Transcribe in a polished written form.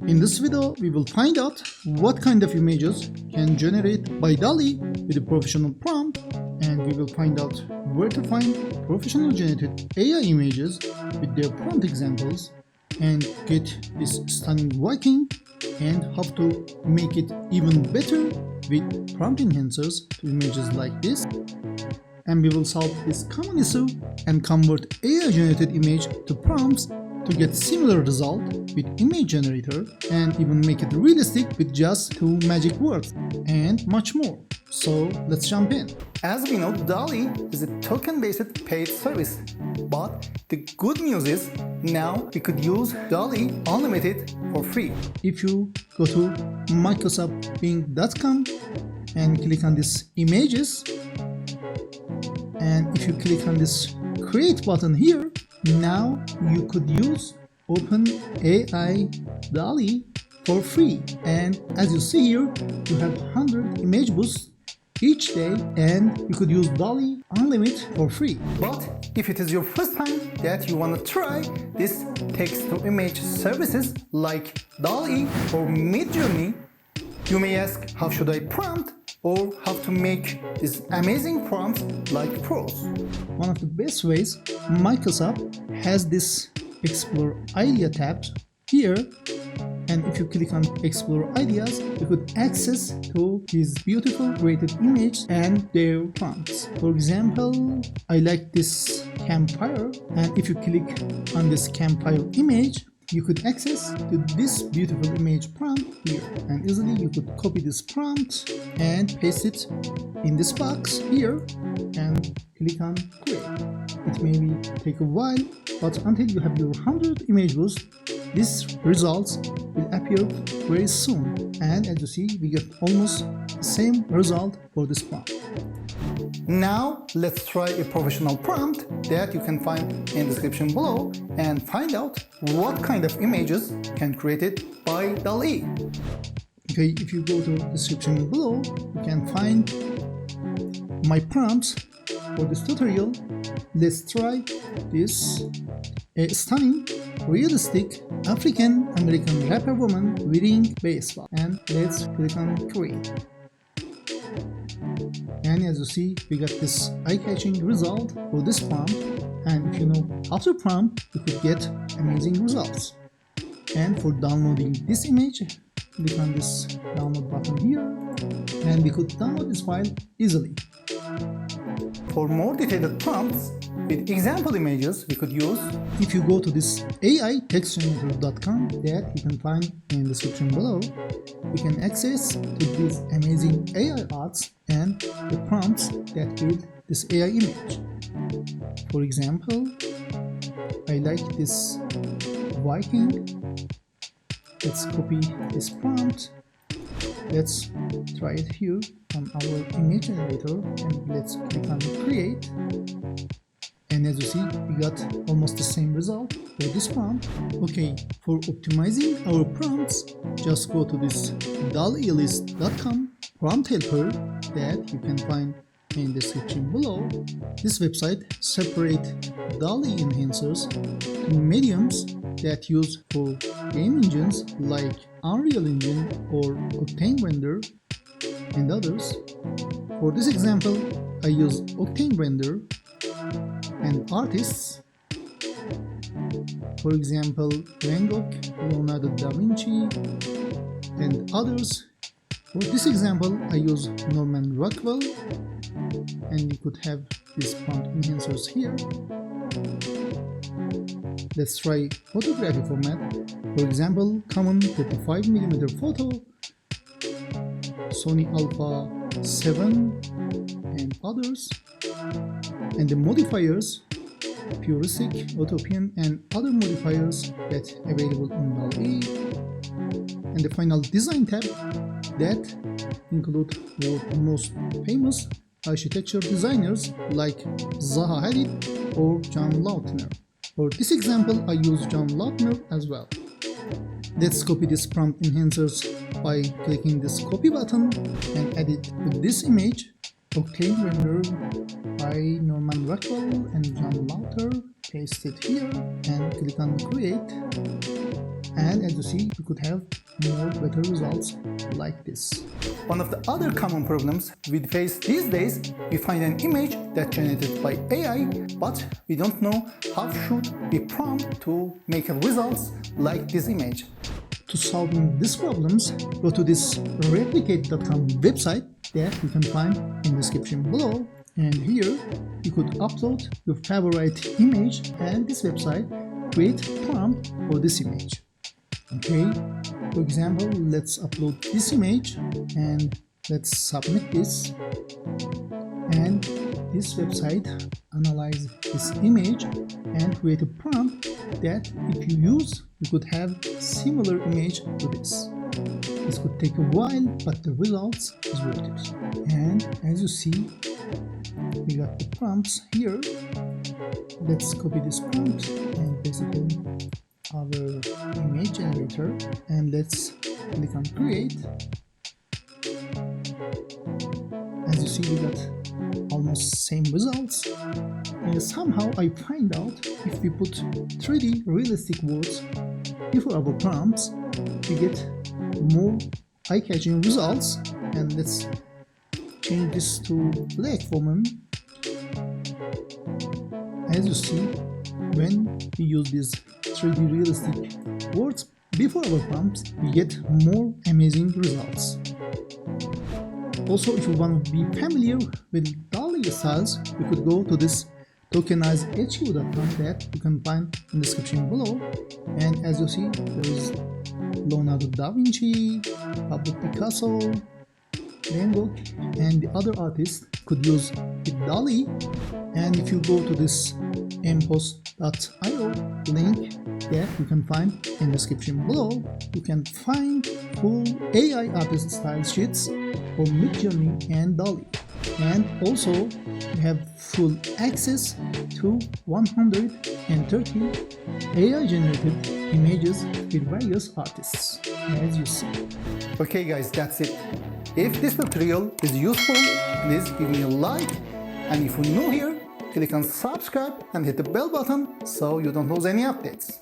In this video, we will find out what kind of images can generate by DALL-E with a professional prompt, and we will find out where to find professional generated AI images with their prompt examples and get this stunning Viking, and how to make it even better with prompt enhancers to images like this. And we will solve this common issue and convert AI generated image to prompts to get similar result with image generator, and even make it realistic with just 2 magic words, and much more. So let's jump in. As we know, DALL-E is a token-based paid service, but the good news is now we could use DALL-E Unlimited for free. If you go to microsoftbing.com and click on this images, and if you click on this create button here, now you could use OpenAI DALL-E for free. And as you see here, you have 100 image boosts each day, and you could use DALL-E Unlimited for free. But if it is your first time that you want to try this text-to-image services like DALL-E or Midjourney, you may ask, how should I prompt, or how to make these amazing prompts like pros? One of the best ways, Microsoft has this Explore Idea tab here, and if you click on Explore Ideas, you could access to these beautiful created images and their prompts. For example, I like this campfire, and if you click on this campfire image, you could access to this beautiful image prompt here, and easily you could copy this prompt and paste it in this box here and click on create. It may take a while, but until you have your 100 image boost, these results will appear very soon. And as you see, we get almost the same result for this prompt. Now let's try a professional prompt that you can find in the description below and find out what kind of images can create it by DALL-E. Okay, if you go to the description below, you can find my prompts for this tutorial. Let's try this a stunning, realistic African American rapper woman wearing baseball, and let's click on create. And as you see, we got this eye-catching result for this prompt, and if you know how to prompt, you could get amazing results. And for downloading this image, click on this download button here, and we could download this file easily. For more detailed prompts with example images we could use, if you go to this aitextgenerator.com that you can find in the description below, you can access to these amazing AI arts and the prompts that build this AI image. For example, I like this Viking. Let's copy this prompt. Let's try it here on our image generator, and let's click on create. And as you see, we got almost the same result for this prompt. Okay, for optimizing our prompts, just go to this DALLElist.com prompt helper that you can find in the description below. This website separates DALL-E enhancers to mediums that use for game engines like Unreal Engine or Octane Render and others. For this example, I use Octane Render, and artists, for example, Van Gogh, Leonardo da Vinci, and others. For this example, I use Norman Rockwell, and you could have these prompt enhancers here. Let's try photography format. For example, Canon 35mm photo, Sony Alpha 7, and others. And the modifiers, Puristic, Utopian, and other modifiers that available in DALL-E. And the final design tab that include world's most famous architecture designers like Zaha Hadid or John Lautner. For this example, I use John Lautner as well. Let's copy this prompt enhancers by clicking this copy button and add it to this image. Octane Render by Norman Rockwell and John Lauter. Paste it here and click on create. And as you see, you could have more better results like this. One of the other common problems we face these days, we find an image that's generated by AI, but we don't know how should we prompt to make results like this image. To solve these problems, go to this replicate.com website that you can find in the description below. And here you could upload your favorite image, and this website create prompt for this image. Okay, for example, let's upload this image and let's submit this. And this website analyze this image and create a prompt that if you use, you could have similar image to this. This could take a while, but the results is worth it. And as you see, we got the prompts here. Let's copy this prompt and paste it in our image generator, and let's click on create. As you see, we got almost same results. And somehow I find out if we put 3D realistic words before our prompts, we get more eye-catching results. And let's change this to black for them. As you see, when we use these 3D realistic words before our prompts, we get more amazing results. Also, if you want to be familiar with DALL-E styles, you could go to this tokenizedhq.com that you can find in the description below. And as you see, there is Leonardo da Vinci, Pablo Picasso, Van Gogh, and the other artists could use with DALL-E. And if you go to this mpost.io link that you can find in the description below, you can find full AI artist style sheets for Midjourney and DALL-E. And also you have full access to 130 AI generated images with various artists, as you see. Okay guys, that's it. If this tutorial is useful, please give me a like, and if you're new here, click on subscribe and hit the bell button so you don't lose any updates.